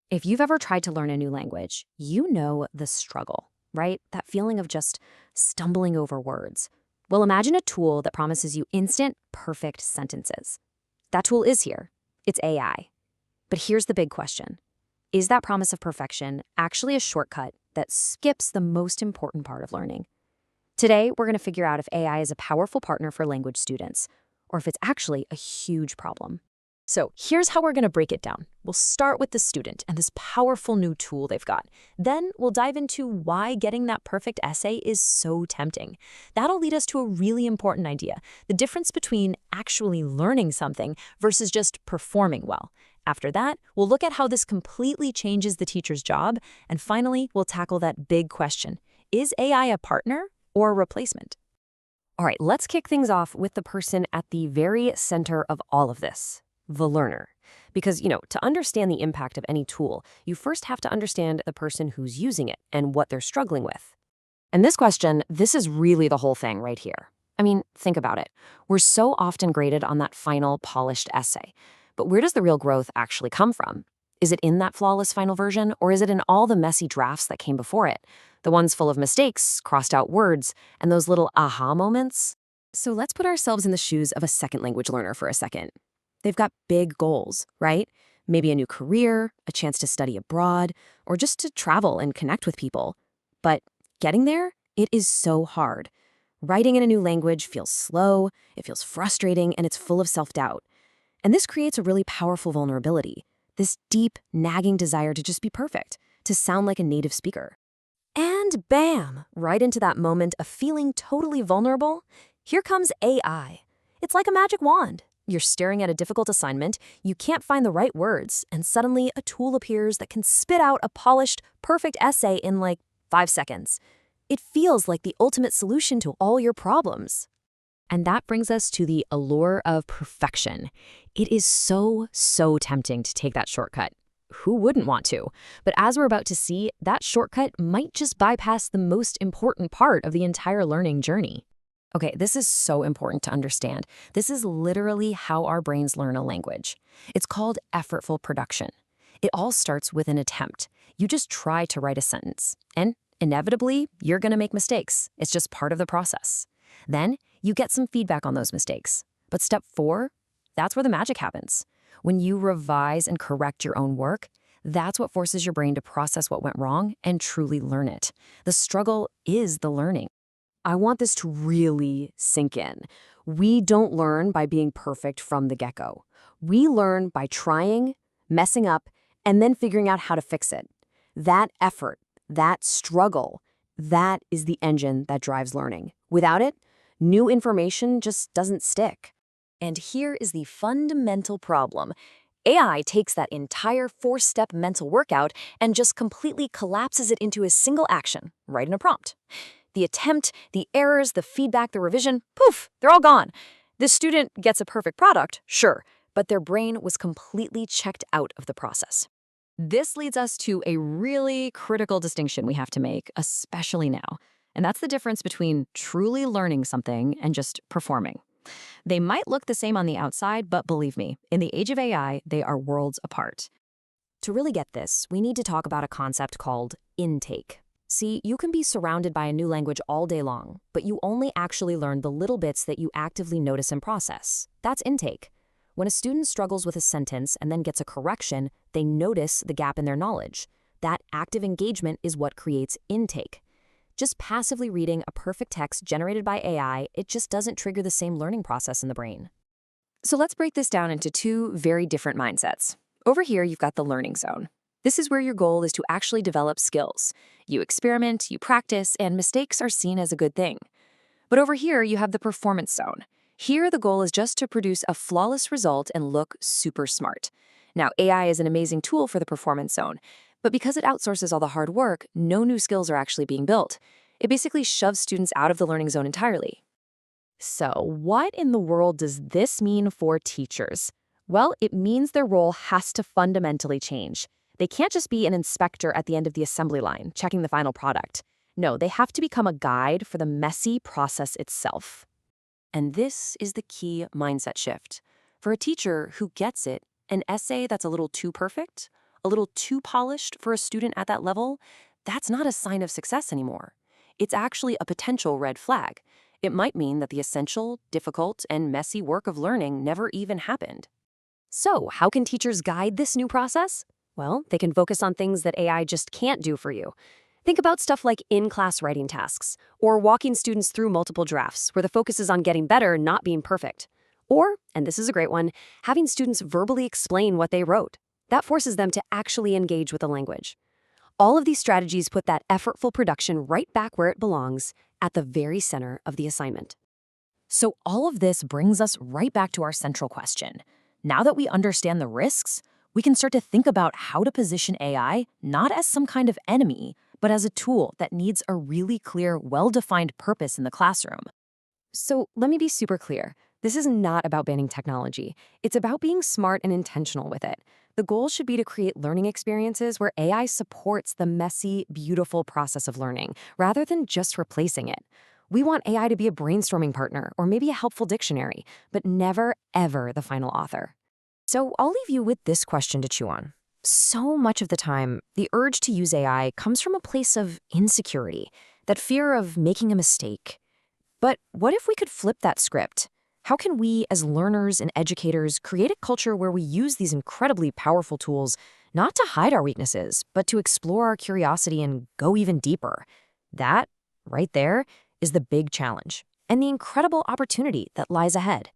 If you've ever tried to learn a new language, you know the struggle, right? That feeling of just stumbling over words. Well, imagine a tool that promises you instant, perfect sentences. That tool is here. It's AI. But here's the big question. Is that promise of perfection actually a shortcut that skips the most important part of learning? Today, we're going to figure out if AI is a powerful partner for language students, or if it's actually a huge problem. So here's how we're going to break it down. We'll start with the student and this powerful new tool they've got. Then we'll dive into why getting that perfect essay is so tempting. That'll lead us to a really important idea, the difference between actually learning something versus just performing well. After that, we'll look at how this completely changes the teacher's job. And finally, we'll tackle that big question. Is AI a partner or a replacement? All right, let's kick things off with the person at the very center of all of this. The learner. Because, to understand the impact of any tool, you first have to understand the person who's using it and what they're struggling with. And this is really the whole thing right here. I mean, think about it. We're so often graded on that final polished essay. But where does the real growth actually come from? Is it in that flawless final version, or is it in all the messy drafts that came before it? The ones full of mistakes, crossed out words, and those little aha moments? So let's put ourselves in the shoes of a second language learner for a second. They've got big goals, right? Maybe a new career, a chance to study abroad, or just to travel and connect with people. But getting there, it is so hard. Writing in a new language feels slow, it feels frustrating, and it's full of self-doubt. And this creates a really powerful vulnerability, this deep, nagging desire to just be perfect, to sound like a native speaker. And bam, right into that moment of feeling totally vulnerable, here comes AI. It's like a magic wand. You're staring at a difficult assignment, you can't find the right words, and suddenly a tool appears that can spit out a polished, perfect essay in like 5 seconds. It feels like the ultimate solution to all your problems. And that brings us to the allure of perfection. It is so tempting to take that shortcut. Who wouldn't want to? But as we're about to see, that shortcut might just bypass the most important part of the entire learning journey. Okay, this is so important to understand. This is literally how our brains learn a language. It's called effortful production. It all starts with an attempt. You just try to write a sentence, and inevitably, you're going to make mistakes. It's just part of the process. Then, you get some feedback on those mistakes. But step 4, that's where the magic happens. When you revise and correct your own work, that's what forces your brain to process what went wrong and truly learn it. The struggle is the learning. I want this to really sink in. We don't learn by being perfect from the get-go. We learn by trying, messing up, and then figuring out how to fix it. That effort, that struggle, that is the engine that drives learning. Without it, new information just doesn't stick. And here is the fundamental problem. AI takes that entire 4-step mental workout and just completely collapses it into a single action, right in a prompt. The attempt, the errors, the feedback, the revision, poof, they're all gone. The student gets a perfect product, sure, but their brain was completely checked out of the process. This leads us to a really critical distinction we have to make, especially now. And that's the difference between truly learning something and just performing. They might look the same on the outside, but believe me, in the age of AI, they are worlds apart. To really get this, we need to talk about a concept called intake. See, you can be surrounded by a new language all day long, but you only actually learn the little bits that you actively notice and process. That's intake. When a student struggles with a sentence and then gets a correction, they notice the gap in their knowledge. That active engagement is what creates intake. Just passively reading a perfect text generated by AI, it just doesn't trigger the same learning process in the brain. So let's break this down into 2 very different mindsets. Over here, you've got the learning zone. This is where your goal is to actually develop skills. You experiment, you practice, and mistakes are seen as a good thing. But over here, you have the performance zone. Here, the goal is just to produce a flawless result and look super smart. Now, AI is an amazing tool for the performance zone, but because it outsources all the hard work, no new skills are actually being built. It basically shoves students out of the learning zone entirely. So, what in the world does this mean for teachers? Well, it means their role has to fundamentally change. They can't just be an inspector at the end of the assembly line, checking the final product. No, they have to become a guide for the messy process itself. And this is the key mindset shift. For a teacher who gets it, an essay that's a little too perfect, a little too polished for a student at that level, that's not a sign of success anymore. It's actually a potential red flag. It might mean that the essential, difficult, and messy work of learning never even happened. So, how can teachers guide this new process? Well, they can focus on things that AI just can't do for you. Think about stuff like in-class writing tasks, or walking students through multiple drafts, where the focus is on getting better, not being perfect. Or, and this is a great one, having students verbally explain what they wrote. That forces them to actually engage with the language. All of these strategies put that effortful production right back where it belongs, at the very center of the assignment. So all of this brings us right back to our central question. Now that we understand the risks, we can start to think about how to position AI not as some kind of enemy, but as a tool that needs a really clear, well-defined purpose in the classroom. So let me be super clear. This is not about banning technology. It's about being smart and intentional with it. The goal should be to create learning experiences where AI supports the messy, beautiful process of learning, rather than just replacing it. We want AI to be a brainstorming partner or maybe a helpful dictionary, but never, ever the final author. So I'll leave you with this question to chew on. So much of the time, the urge to use AI comes from a place of insecurity, that fear of making a mistake. But what if we could flip that script? How can we, as learners and educators, create a culture where we use these incredibly powerful tools not to hide our weaknesses, but to explore our curiosity and go even deeper? That, right there, is the big challenge and the incredible opportunity that lies ahead.